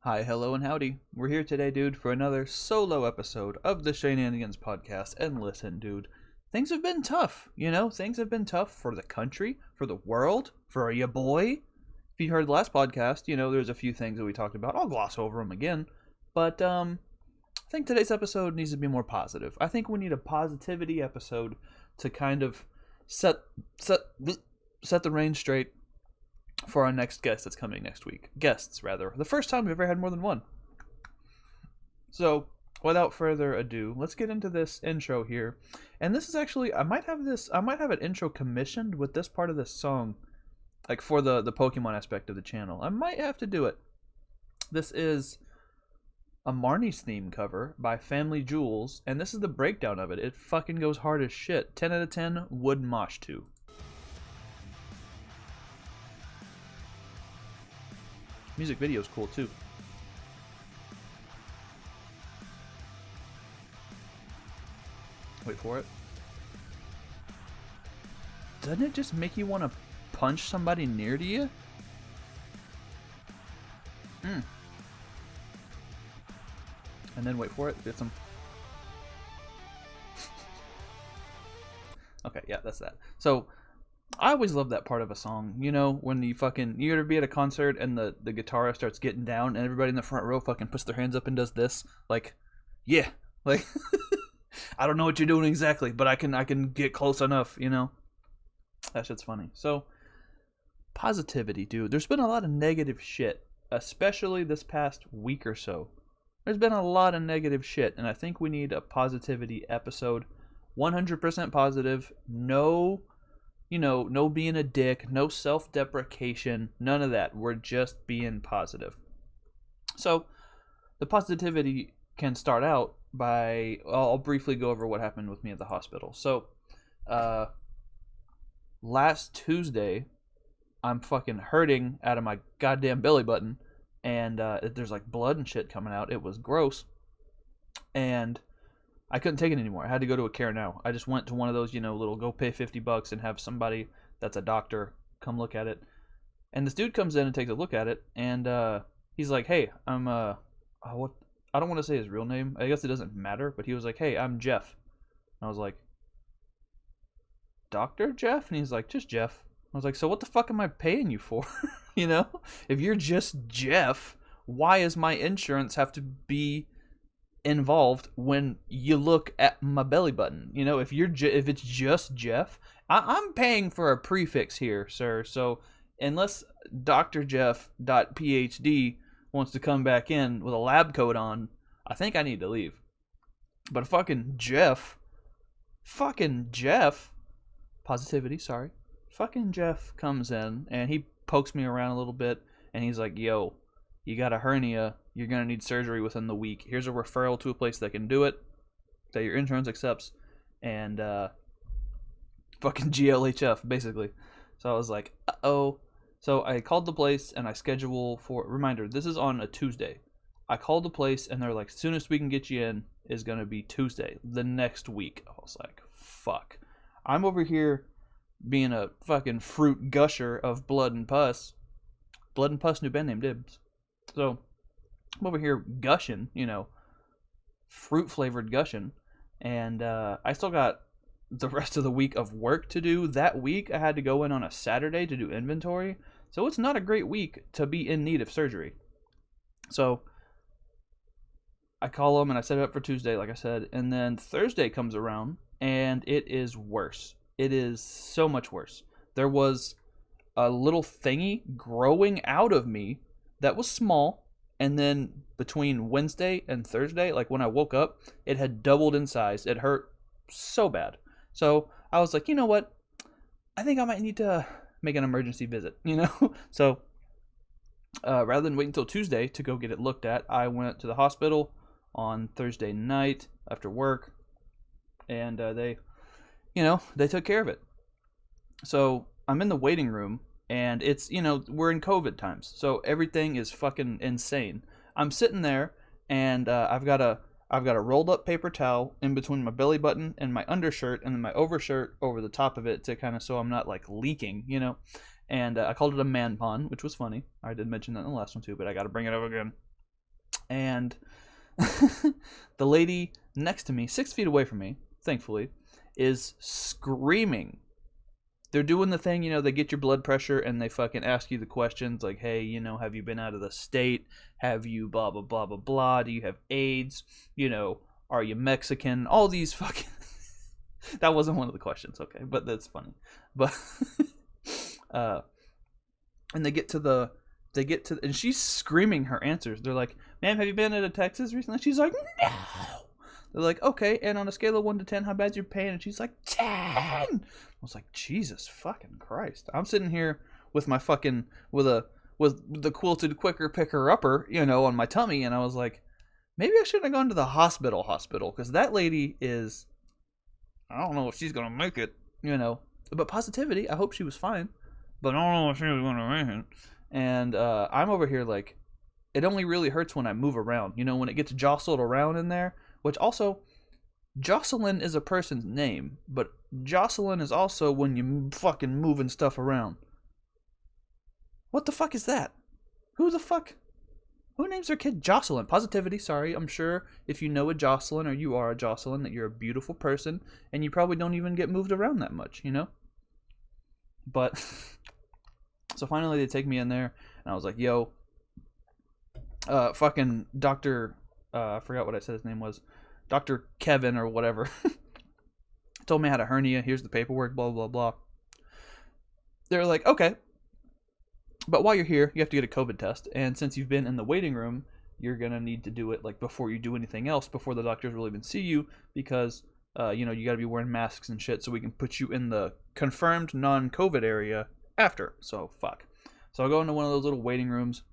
Hi, hello, and howdy. We're here today, dude, for another solo episode of the Shaynanigans podcast. And listen, dude, things have been tough. Things have been tough for the country, for the world, for ya boy. If you heard the last podcast, there's a few things that we talked about. I'll gloss over them again. But I think today's episode needs to be more positive. I think we need a positivity episode to kind of set the reins straight for our next guest that's coming next week. Guests, rather. The first time we've ever had more than one. So, without further ado, let's get into this intro here. And this is actually, I might have an intro commissioned with this part of this song, like for the Pokemon aspect of the channel. I might have to do it. This is a Marnie's theme cover by Family Jewels, and this is the breakdown of it. It fucking goes hard as shit. 10 out of 10 would mosh to. Music video is cool too. Wait for it. Doesn't it just make you want to punch somebody near to you? And then wait for it. Get some. Okay, yeah, that's that. So, I always love that part of a song, when you ever be at a concert and the guitarist starts getting down and everybody in the front row fucking puts their hands up and does this, like, yeah, like, I don't know what you're doing exactly, but I can get close enough, that shit's funny. So, positivity, dude. There's been a lot of negative shit, especially this past week or so. There's been a lot of negative shit, and I think we need a positivity episode. 100% positive, no being a dick, no self-deprecation, none of that. We're just being positive. So, the positivity can start out by, I'll briefly go over what happened with me at the hospital. So, last Tuesday, I'm fucking hurting out of my goddamn belly button, and there's like blood and shit coming out. It was gross, and I couldn't take it anymore. I had to go to a Care Now. I just went to one of those, little go pay $50 and have somebody that's a doctor come look at it. And this dude comes in and takes a look at it, and he's like, "Hey, I'm what? I don't want to say his real name. I guess it doesn't matter." But he was like, "Hey, I'm Jeff." And I was like, "Doctor Jeff?" And he's like, "Just Jeff." I was like, "So what the fuck am I paying you for?" If you're just Jeff, why does my insurance have to be involved when you look at my belly button? If it's just Jeff, I'm paying for a prefix here, sir. So unless Dr. Jeff.PhD wants to come back in with a lab coat on, I think I need to leave. But fucking Jeff, positivity, sorry, fucking Jeff comes in and he pokes me around a little bit, and he's like, "Yo, you got a hernia. You're going to need surgery within the week. Here's a referral to a place that can do it, that your insurance accepts." And fucking GLHF, basically. So I was like, uh-oh. So I called the place, and I schedule for, reminder, this is on a Tuesday. I called the place, and they're like, "Soonest we can get you in is going to be Tuesday, the next week." I was like, fuck. I'm over here being a fucking fruit gusher of blood and pus. Blood and Pus, new band name, dibs. So, I'm over here gushing, fruit-flavored gushing, and I still got the rest of the week of work to do. That week, I had to go in on a Saturday to do inventory, so it's not a great week to be in need of surgery. So, I call them, and I set it up for Tuesday, like I said, and then Thursday comes around, and it is worse. It is so much worse. There was a little thingy growing out of me that was small, and then between Wednesday and Thursday, like when I woke up, it had doubled in size. It hurt so bad. So I was like, you know what? I think I might need to make an emergency visit, So rather than wait until Tuesday to go get it looked at, I went to the hospital on Thursday night after work, and they took care of it. So I'm in the waiting room, and it's, we're in COVID times, so everything is fucking insane. I'm sitting there, and I've got a rolled up paper towel in between my belly button and my undershirt, and then my overshirt over the top of it to kind of, so I'm not like leaking, And I called it a man pun, which was funny. I did mention that in the last one too, but I got to bring it up again. And the lady next to me, 6 feet away from me, thankfully, is screaming. They're doing the thing, they get your blood pressure and they fucking ask you the questions like, hey, have you been out of the state? Have you blah, blah, blah, blah, blah? Do you have AIDS? Are you Mexican? All these fucking... That wasn't one of the questions, okay, but that's funny. But, and they get to, and she's screaming her answers. They're like, ma'am, have you been to Texas recently? She's like, no. They're like, okay, and on a scale of 1 to 10, how bad's your pain? And she's like, 10. I was like, Jesus fucking Christ. I'm sitting here with my fucking, with the quilted quicker picker upper, on my tummy, and I was like, maybe I shouldn't have gone to the hospital, because that lady is, I don't know if she's gonna make it, But positivity, I hope she was fine, but I don't know if she was gonna make it. And I'm over here like, it only really hurts when I move around, when it gets jostled around in there. Which also, Jocelyn is a person's name, but Jocelyn is also when you fucking moving stuff around. What the fuck is that? Who names their kid Jocelyn? Positivity, sorry. I'm sure if you know a Jocelyn or you are a Jocelyn that you're a beautiful person and you probably don't even get moved around that much, But, so finally they take me in there and I was like, yo, fucking Dr. I forgot what I said his name was. Dr. Kevin or whatever. Told me I had a hernia. Here's the paperwork, blah, blah, blah. They're like, okay. But while you're here, you have to get a COVID test. And since you've been in the waiting room, you're going to need to do it like before you do anything else, before the doctors will even see you. Because, you got to be wearing masks and shit so we can put you in the confirmed non-COVID area after. So, fuck. So I go into one of those little waiting rooms.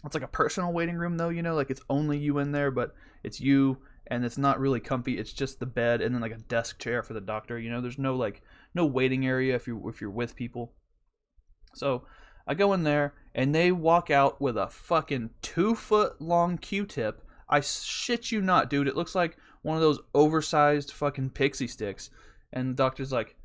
It's like a personal waiting room though, like it's only you in there, but it's you and it's not really comfy. It's just the bed and then like a desk chair for the doctor, there's no waiting area if you're with people. So I go in there and they walk out with a fucking 2-foot long Q-tip. I shit you not, dude. It looks like one of those oversized fucking pixie sticks. And the doctor's like,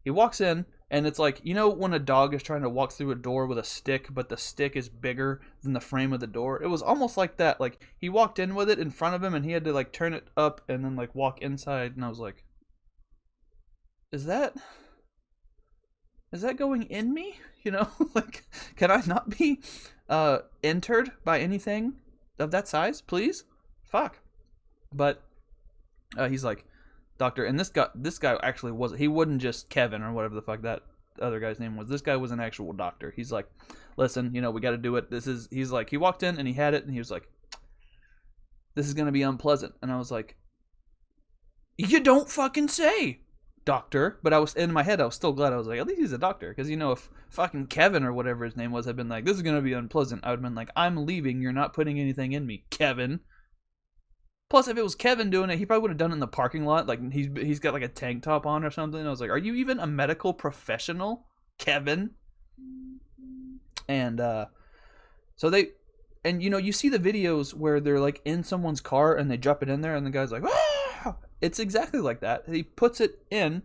he walks in. And it's like, when a dog is trying to walk through a door with a stick, but the stick is bigger than the frame of the door? It was almost like that. Like, he walked in with it in front of him, and he had to, like, turn it up and then, like, walk inside. And I was like, is that going in me? Like, can I not be entered by anything of that size, please? Fuck. But he's like, doctor, and this guy actually wasn't, he wasn't just Kevin or whatever the fuck that other guy's name was. This guy was an actual doctor. He's like, listen, we got to do it. He's like, he walked in and he had it and he was like, this is going to be unpleasant. And I was like, you don't fucking say, doctor. But I was, in my head, I was still glad. I was like, at least he's a doctor. Because, if fucking Kevin or whatever his name was had been like, this is going to be unpleasant, I would have been like, I'm leaving. You're not putting anything in me, Kevin. Plus, if it was Kevin doing it, he probably would have done it in the parking lot. Like, he's got like a tank top on or something. And I was like, are you even a medical professional, Kevin? And so they, and you see the videos where they're like in someone's car and they drop it in there and the guy's like, ah! It's exactly like that. He puts it in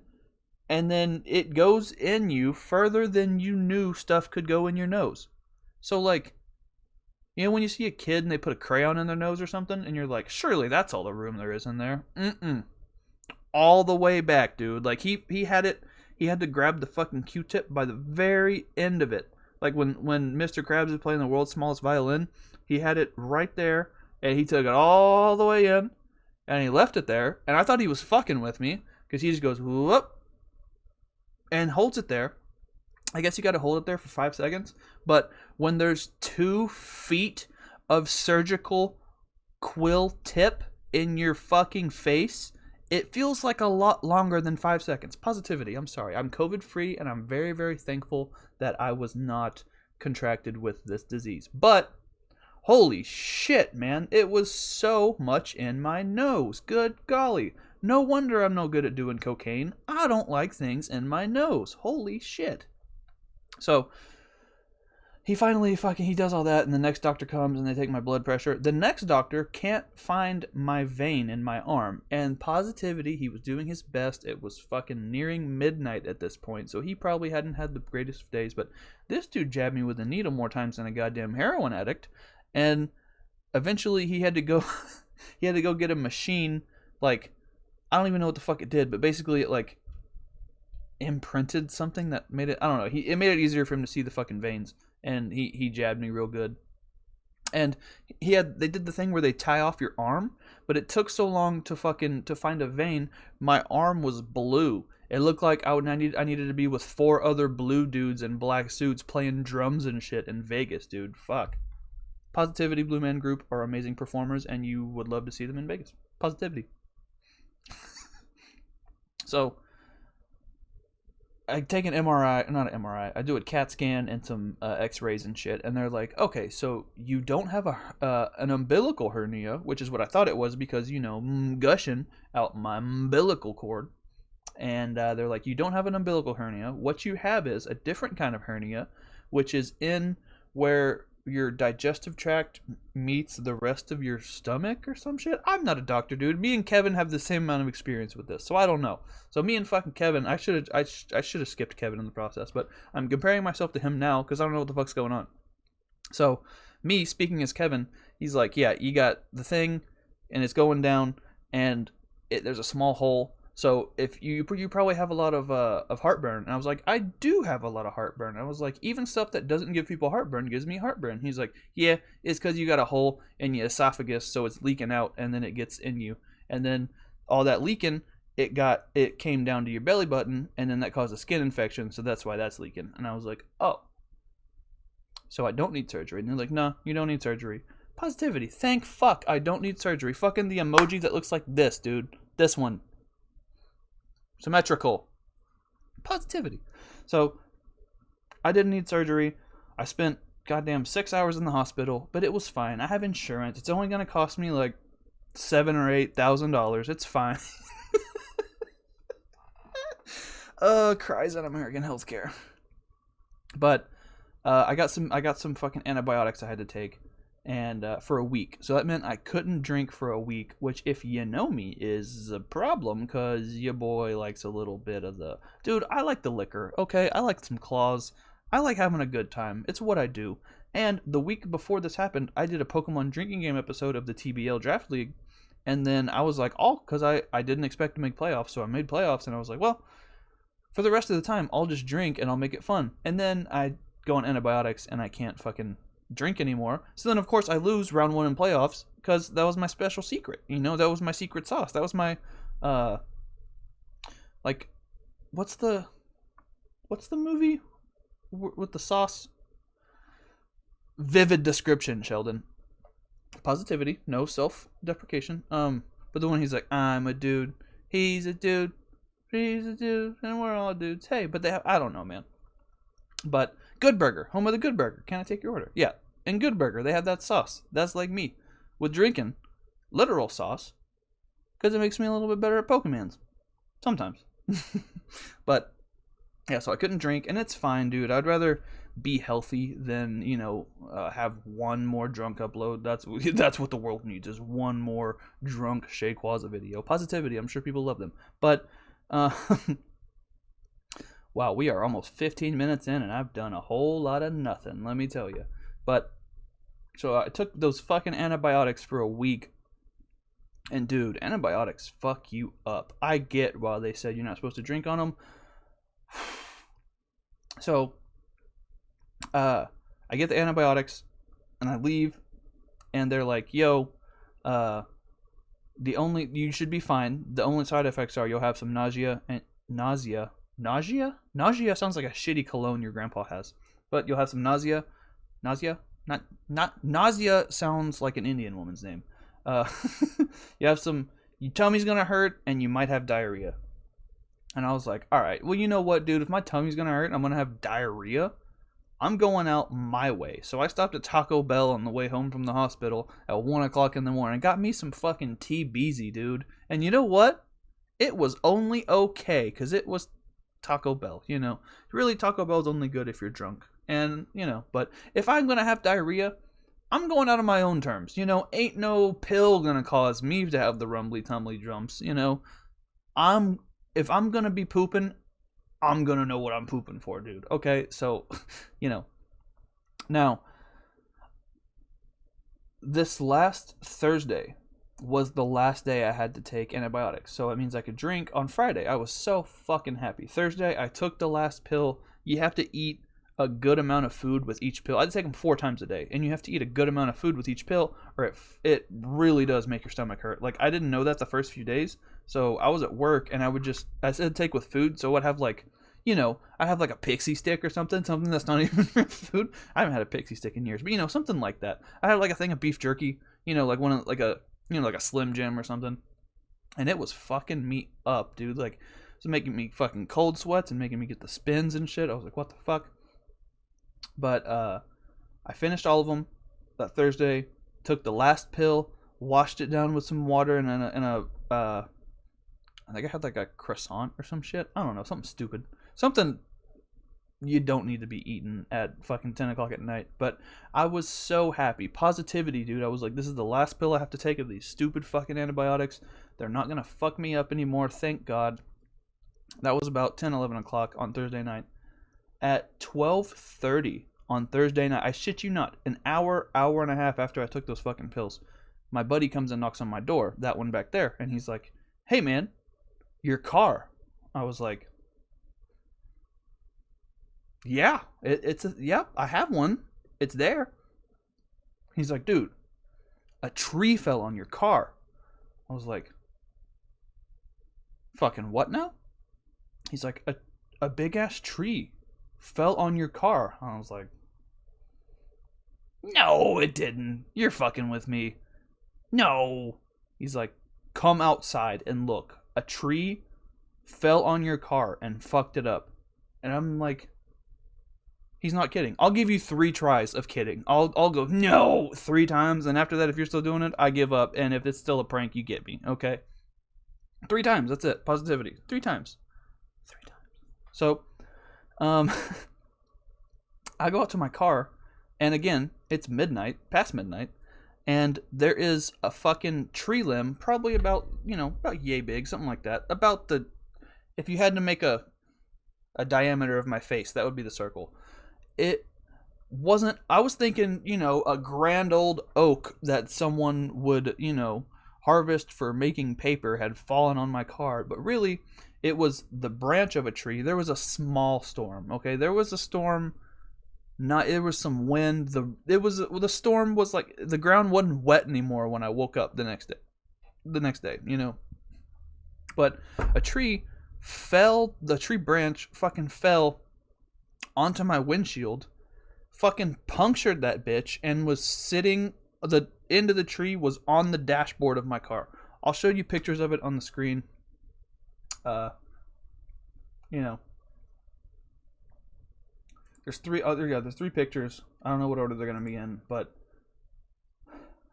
and then it goes in you further than you knew stuff could go in your nose. So like, when you see a kid and they put a crayon in their nose or something, and you're like, surely that's all the room there is in there. All the way back, dude. Like, he had to grab the fucking Q-tip by the very end of it. Like, when Mr. Krabs is playing the world's smallest violin, he had it right there, and he took it all the way in, and he left it there, and I thought he was fucking with me, because he just goes, whoop, and holds it there. I guess you got to hold it there for 5 seconds. But when there's 2 feet of surgical quill tip in your fucking face, it feels like a lot longer than 5 seconds. Positivity. I'm sorry. I'm COVID free and I'm very, very thankful that I was not contracted with this disease. But holy shit, man. It was so much in my nose. Good golly. No wonder I'm no good at doing cocaine. I don't like things in my nose. Holy shit. So he finally he does all that, and the next doctor comes and they take my blood pressure. The next doctor can't find my vein in my arm, and positivity, he was doing his best. It was fucking nearing midnight at this point, so he probably hadn't had the greatest of days, but this dude jabbed me with a needle more times than a goddamn heroin addict, and eventually he had to go he had to go get a machine. Like, I don't even know what the fuck it did, but basically it like imprinted something that made it, I don't know, it made it easier for him to see the fucking veins, and he jabbed me real good. And they did the thing where they tie off your arm, but it took so long to find a vein. My arm was blue. It looked like I needed to be with 4 other blue dudes in black suits playing drums and shit in Vegas, dude. Fuck. Positivity Blue Man Group are amazing performers, and you would love to see them in Vegas. Positivity. So, I take an MRI, not an MRI. I do a CAT scan and some X-rays and shit, and they're like, "Okay, so you don't have an umbilical hernia," which is what I thought it was because gushing out my umbilical cord, and they're like, "You don't have an umbilical hernia. What you have is a different kind of hernia, which is in where your digestive tract meets the rest of your stomach or some shit." I'm not a doctor, dude. Me and Kevin have the same amount of experience with this, so I don't know. So me and fucking Kevin, I should have skipped Kevin in the process, but I'm comparing myself to him now because I don't know what the fuck's going on. So me speaking as Kevin, he's like, "Yeah, you got the thing, and it's going down, and there's a small hole. So if you probably have a lot of heartburn." And I was like, "I do have a lot of heartburn." I was like, "Even stuff that doesn't give people heartburn gives me heartburn." He's like, "Yeah, it's because you got a hole in your esophagus, so it's leaking out, and then it gets in you, and then all that leaking, it came down to your belly button, and then that caused a skin infection, so that's why that's leaking." And I was like, "Oh, so I don't need surgery?" And they're like, "No, you don't need surgery." Positivity. Thank fuck I don't need surgery. Fucking the emoji that looks like this, dude. This one. Symmetrical. Positivity. So I didn't need surgery. I spent goddamn 6 hours in the hospital, but it was fine. I have insurance. It's only gonna cost me like $7,000 or $8,000. It's fine. Cries on American healthcare. But I got some fucking antibiotics I had to take, and for a week. So that meant I couldn't drink for a week, which, if you know me, is a problem because your boy likes a little bit of the... Dude, I like the liquor, okay? I like some claws. I like having a good time. It's what I do. And the week before this happened, I did a Pokemon drinking game episode of the TBL Draft League, and then I was like, because I didn't expect to make playoffs, so I made playoffs, and I was like, well, for the rest of the time, I'll just drink and I'll make it fun. And then I go on antibiotics and I can't fucking drink anymore. So then, of course, I lose round 1 in playoffs because that was my special secret. That was my secret sauce. That was my, like, what's the movie with the sauce? Vivid description, Sheldon. Positivity, no self-deprecation. But the one he's like, "I'm a dude, he's a dude, he's a dude, and we're all dudes." Hey, but I don't know, man. But Good Burger, home of the Good Burger. Can I take your order? Yeah. In Good Burger, they have that sauce. That's like me with drinking literal sauce because it makes me a little bit better at Pokemons. Sometimes. But yeah, so I couldn't drink, and it's fine, dude. I'd rather be healthy than have one more drunk upload. That's what the world needs, is one more drunk Shayquaza video. Positivity. I'm sure people love them, but wow, we are almost 15 minutes in, and I've done a whole lot of nothing, let me tell you. But so I took those fucking antibiotics for a week, and dude, antibiotics fuck you up. I get why they said you're not supposed to drink on them. So I get the antibiotics and I leave, and they're like, "Yo, you should be fine. The only side effects are you'll have some nausea. Nausea sounds like a shitty cologne your grandpa has, but you'll have some nausea. Not nausea sounds like an Indian woman's name. You have your tummy's gonna hurt, and you might have diarrhea." And I was like, all right, well, you know what, dude? If my tummy's gonna hurt and I'm gonna have diarrhea, I'm going out my way. So I stopped at Taco Bell on the way home from the hospital at 1 o'clock in the morning. Got me some fucking T-Beezy, dude. And you know what? It was only okay, because it was Taco Bell, Really, Taco Bell's only good if you're drunk. And, but if I'm going to have diarrhea, I'm going out on my own terms. Ain't no pill going to cause me to have the rumbly-tumbly drumps, If I'm going to be pooping, I'm going to know what I'm pooping for, dude. Okay, so, Now, this last Thursday was the last day I had to take antibiotics. So it means I could drink on Friday. I was so fucking happy. Thursday, I took the last pill. You have to eat a good amount of food with each pill. I take them 4 times a day, and you have to eat a good amount of food with each pill, or it really does make your stomach hurt. Like, I didn't know that the first few days, so I was at work, and I said take with food, so I'd have like, I'd have like a pixie stick or something that's not even food. I haven't had a pixie stick in years, but something like that. I had like a thing of beef jerky, like one of like a like a Slim Jim or something, and it was fucking me up, dude. Like, it was making me fucking cold sweats and making me get the spins and shit. I was like, what the fuck? But I finished all of them that Thursday. Took the last pill, washed it down with some water and I think I had like a croissant or some shit. I don't know, something stupid, something you don't need to be eating at fucking 10 o'clock at night. But I was so happy. Positivity, dude. I was like, this is the last pill I have to take of these stupid fucking antibiotics. They're not going to fuck me up anymore, thank God. That was about 10, 11 o'clock on Thursday night. At 12:30 on Thursday night, I shit you not, an hour and a half after I took those fucking pills, my buddy comes and knocks on my door, that one back there, and he's like, hey man, your car. I was like, yeah, I have one. It's there. He's like, dude, a tree fell on your car. I was like, fucking what now? He's like, a big ass tree fell on your car. I was like, no, it didn't. You're fucking with me. No. He's like, come outside and look. A tree fell on your car and fucked it up. And I'm like, he's not kidding. I'll give you 3 tries of kidding. I'll go, no, 3 times. And after that, if you're still doing it, I give up. And if it's still a prank, you get me. Okay? 3 times. That's it. Positivity. 3 times. 3 times. So, I go out to my car. And again, it's midnight, past midnight. And there is a fucking tree limb, probably about yay big, something like that. If you had to make a diameter of my face, that would be the circle. It wasn't, I was thinking, a grand old oak that someone would, harvest for making paper had fallen on my car. But really, it was the branch of a tree. There was a small storm, okay? There was a storm, it was some wind. The storm was like, the ground wasn't wet anymore when I woke up the next day, But a tree fell, the tree branch fucking fell onto my windshield, fucking punctured that bitch, and was sitting, the end of the tree was on the dashboard of my car. I'll show you pictures of it on the screen. There's 3 pictures. I don't know what order they're gonna be in, but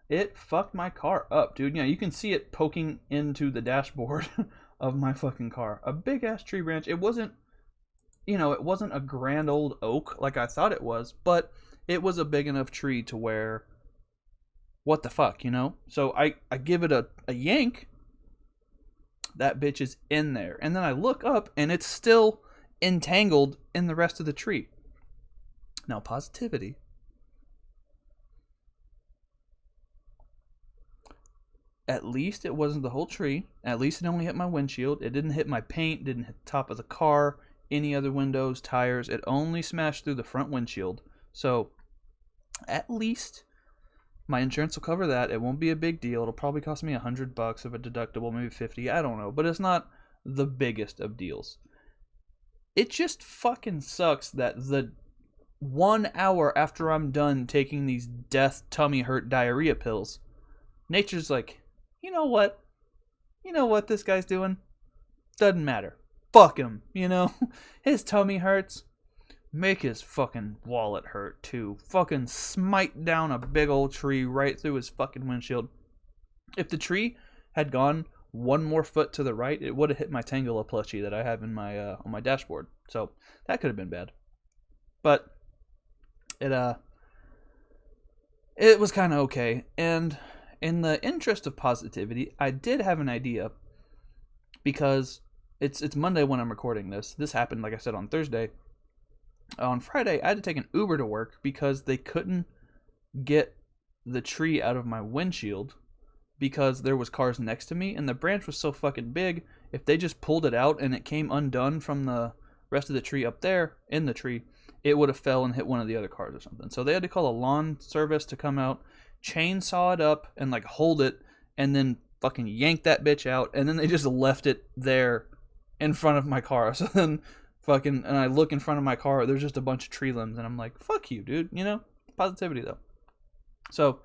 it fucked my car up, dude. You can see it poking into the dashboard of my fucking car. A big ass tree branch. It wasn't a grand old oak like I thought it was, but it was a big enough tree to where, what the fuck, So I give it a yank. That bitch is in there. And then I look up and it's still entangled in the rest of the tree. Now, positivity. At least it wasn't the whole tree. At least it only hit my windshield. It didn't hit my paint, didn't hit the top of the car, any other windows, tires. It only smashed through the front windshield. So, at least my insurance will cover that. It won't be a big deal. It'll probably cost me $100 of a deductible, maybe 50. I don't know, but it's not the biggest of deals. It just fucking sucks that the 1 hour after I'm done taking these death tummy hurt diarrhea pills, nature's like, you know what this guy's doing? Doesn't matter. Fuck him, His tummy hurts. Make his fucking wallet hurt too. Fucking smite down a big old tree right through his fucking windshield. If the tree had gone 1 more foot to the right, it would have hit my Tangela plushie that I have in my on my dashboard. So that could have been bad. But it was kind of okay. And in the interest of positivity, I did have an idea, because it's Monday when I'm recording this. This happened, like I said, on Thursday. On Friday, I had to take an Uber to work because they couldn't get the tree out of my windshield because there was cars next to me, and the branch was so fucking big, if they just pulled it out and it came undone from the rest of the tree up there in the tree, it would have fell and hit one of the other cars or something. So they had to call a lawn service to come out, chainsaw it up, and like hold it, and then fucking yank that bitch out, and then they just left it there in front of my car. So then fucking, and I look in front of my car, there's just a bunch of tree limbs, and I'm like, fuck you, dude, you know? Positivity, though. So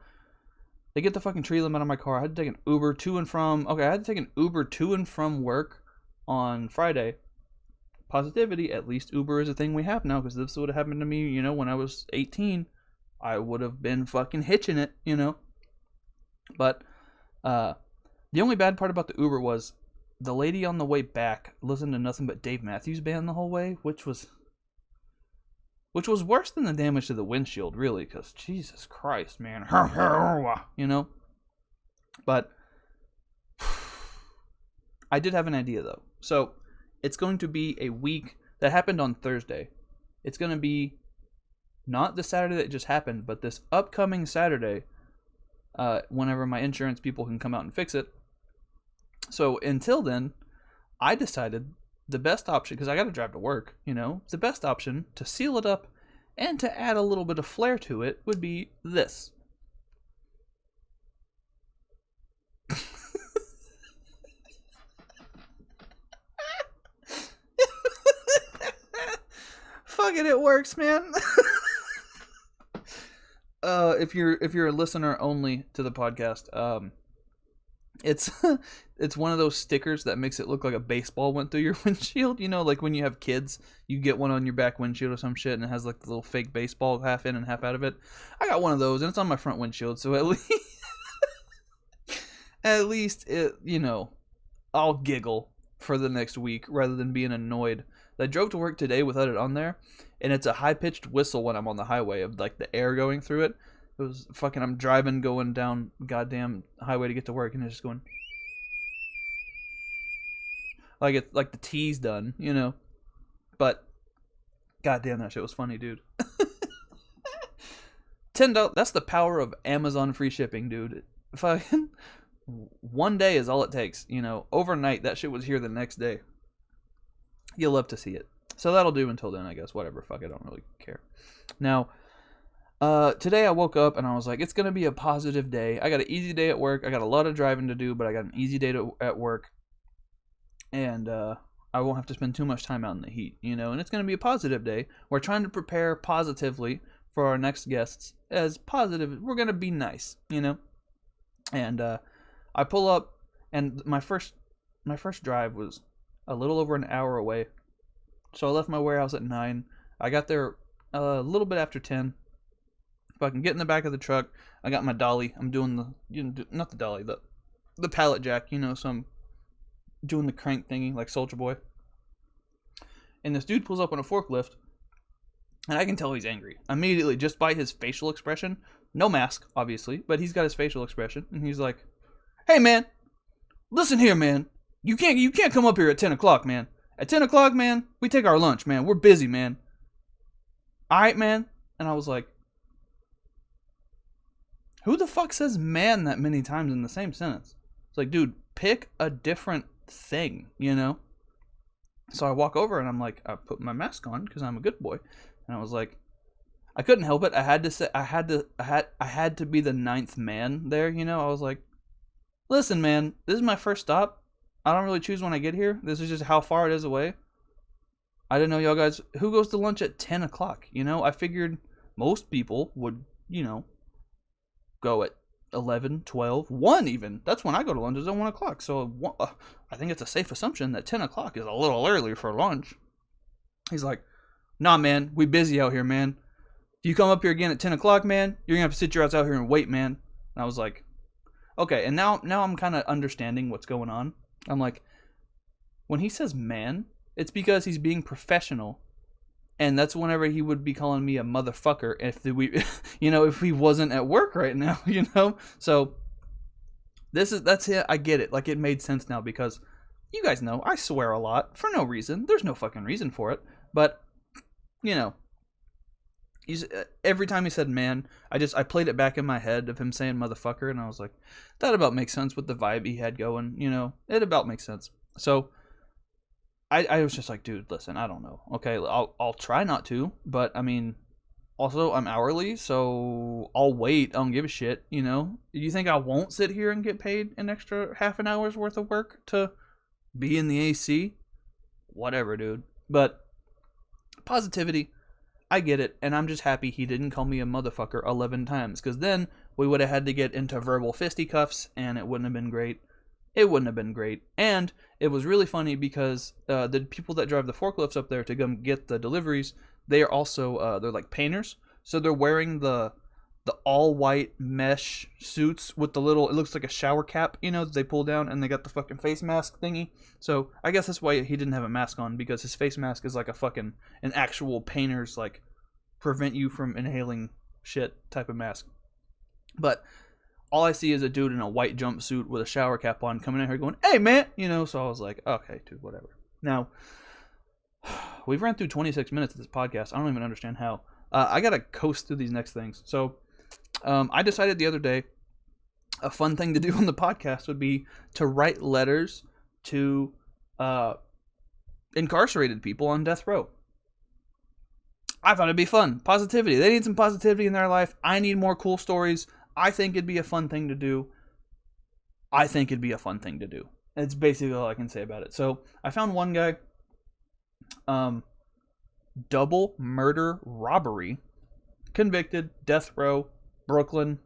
they get the fucking tree limb out of my car. I had to take an Uber to and from, I had to take an Uber to and from work on Friday. Positivity, at least Uber is a thing we have now, because if this would have happened to me, you know, when I was 18, I would have been fucking hitching it, you know? But, the only bad part about the Uber was the lady on the way back listened to nothing but Dave Matthews Band the whole way, which was worse than the damage to the windshield, really, because Jesus Christ, man, you know? But I did have an idea, though. So it's going to be a week that happened on Thursday. It's going to be not the Saturday that just happened, but this upcoming Saturday, whenever my insurance people can come out and fix it. So until then, I decided the best option, because I got to drive to work, you know, the best option to seal it up and to add a little bit of flair to it would be this. Fucking it works, man. If you're a listener only to the podcast, it's one of those stickers that makes it look like a baseball went through your windshield. You know, like when you have kids, you get one on your back windshield or some shit, and it has like the little fake baseball half in and half out of it. I got one of those, and it's on my front windshield, so at least it, you know, I'll giggle for the next week rather than being annoyed. I drove to work today without it on there, and it's a high-pitched whistle when I'm on the highway of like the air going through it. It was fucking, I'm driving, going down goddamn highway to get to work, and it's just going like it's like the T's done, you know. But goddamn, that shit was funny, dude. $10. That's the power of Amazon free shipping, dude. Fucking one day is all it takes, you know. Overnight, that shit was here the next day. You'll love to see it. So that'll do until then, I guess. Whatever, fuck, I don't really care. Now, today I woke up and I was like, it's gonna be a positive day. I got an easy day at work. I got a lot of driving to do, but I got an easy day at work, and I won't have to spend too much time out in the heat, you know. And it's gonna be a positive day. We're trying to prepare positively for our next guests as positive. We're gonna be nice, you know. And I pull up, and my first drive was a little over an hour away. So I left my warehouse at 9. I got there a little bit after 10. If I can get in the back of the truck, I got my dolly. I'm doing the, you know, not the dolly, the pallet jack, you know, so I'm doing the crank thingy like Soulja Boy. And this dude pulls up on a forklift, and I can tell he's angry immediately just by his facial expression. No mask, obviously, but he's got his facial expression, and he's like, "Hey, man, listen here, man. You can't come up here at 10 o'clock, man. At 10 o'clock, man, we take our lunch, man. We're busy, man. Alright, man." And I was like, who the fuck says man that many times in the same sentence? It's like, dude, pick a different thing, you know? So I walk over and I'm like, I put my mask on because I'm a good boy. And I was like, I couldn't help it. I had to say, I had to be the ninth man there, you know? I was like, listen, man, this is my first stop. I don't really choose when I get here. This is just how far it is away. I didn't know y'all guys, who goes to lunch at 10 o'clock, you know? I figured most people would, you know, go at 11, 12, 1 even. That's when I go to lunch, is at 1 o'clock. So I think it's a safe assumption that 10 o'clock is a little early for lunch. He's like, nah, man, we busy out here, man. If you come up here again at 10 o'clock, man, you're going to have to sit your ass out here and wait, man. And I was like, okay. And now I'm kind of understanding what's going on. I'm like, when he says man, it's because he's being professional. And that's whenever he would be calling me a motherfucker if if he wasn't at work right now, you know? So that's it. I get it. Like, it made sense now because you guys know I swear a lot for no reason. There's no fucking reason for it. But, you know, Every time he said man, I played it back in my head of him saying motherfucker, and I was like, that about makes sense with the vibe he had going. It about makes sense. So I was just like, dude, listen, I don't know. Okay, I'll try not to, but I mean, also I'm hourly, so I'll wait. I don't give a shit. You think I won't sit here and get paid an extra half an hour's worth of work to be in the AC? Whatever, dude. But positivity, I get it, and I'm just happy he didn't call me a motherfucker 11 times, because then we would have had to get into verbal fisticuffs, and it wouldn't have been great. It wouldn't have been great. And it was really funny because the people that drive the forklifts up there to come get the deliveries, they are also, they're like painters, so they're wearing the all-white mesh suits with the little, it looks like a shower cap, that they pull down, and they got the fucking face mask thingy. So I guess that's why he didn't have a mask on, because his face mask is like an actual painter's, like, prevent you from inhaling shit type of mask. But all I see is a dude in a white jumpsuit with a shower cap on coming in here going, hey man, so I was like, okay, dude, whatever. Now, we've ran through 26 minutes of this podcast. I don't even understand how. I gotta coast through these next things. So I decided the other day a fun thing to do on the podcast would be to write letters to incarcerated people on death row. I thought it'd be fun. Positivity. They need some positivity in their life. I need more cool stories. I think it'd be a fun thing to do. It's basically all I can say about it. So I found one guy, double murder robbery, convicted, death row, Brooklyn.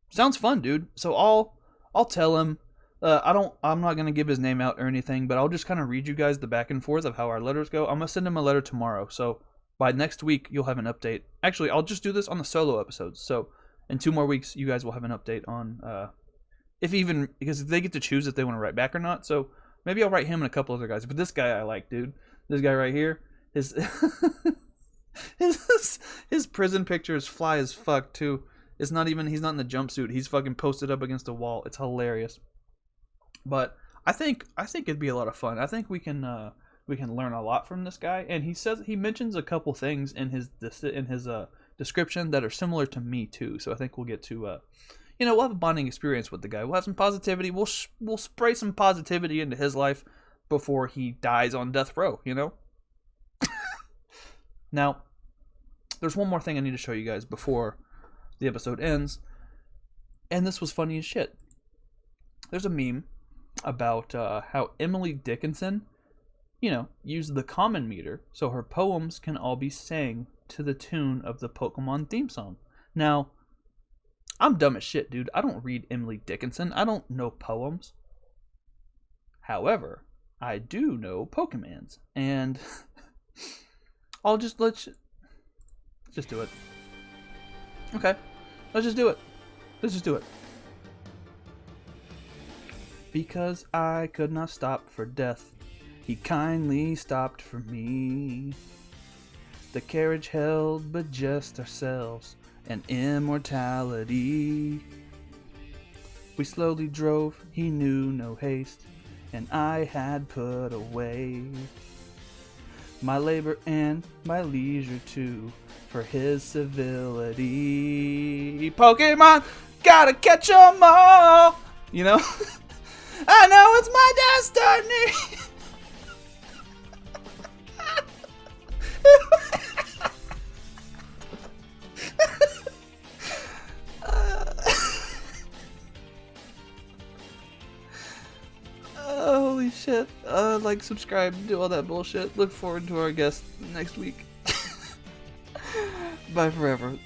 Sounds fun, dude. So I'll tell him. I'm not gonna give his name out or anything, but I'll just kind of read you guys the back and forth of how our letters go. I'm gonna send him a letter tomorrow, so by next week you'll have an update. Actually, I'll just do this on the solo episodes. So in 2 more weeks, you guys will have an update on because they get to choose if they want to write back or not. So maybe I'll write him and a couple other guys. But this guy I like, dude. This guy right here, his his prison picture is fly as fuck too. He's not in the jumpsuit. He's fucking posted up against a wall. It's hilarious. But I think it'd be a lot of fun. I think we can learn a lot from this guy. And he mentions a couple things in his description that are similar to me too. So I think we'll get to we'll have a bonding experience with the guy. We'll have some positivity. We'll spray some positivity into his life before he dies on death row. Now, there's one more thing I need to show you guys before the episode ends, and this was funny as shit. There's a meme about how Emily Dickinson, used the common meter so her poems can all be sang to the tune of the Pokemon theme song. Now, I'm dumb as shit, dude. I don't read Emily Dickinson. I don't know poems. However, I do know Pokemans, and let's just do it. Okay, let's just do it. Because I could not stop for death, he kindly stopped for me. The carriage held but just ourselves and immortality. We slowly drove, he knew no haste, and I had put away my labor and my leisure too for his civility. Pokemon, gotta catch 'em all. I know it's my destiny. Holy shit. Like, subscribe, do all that bullshit. Look forward to our guest next week. Bye forever.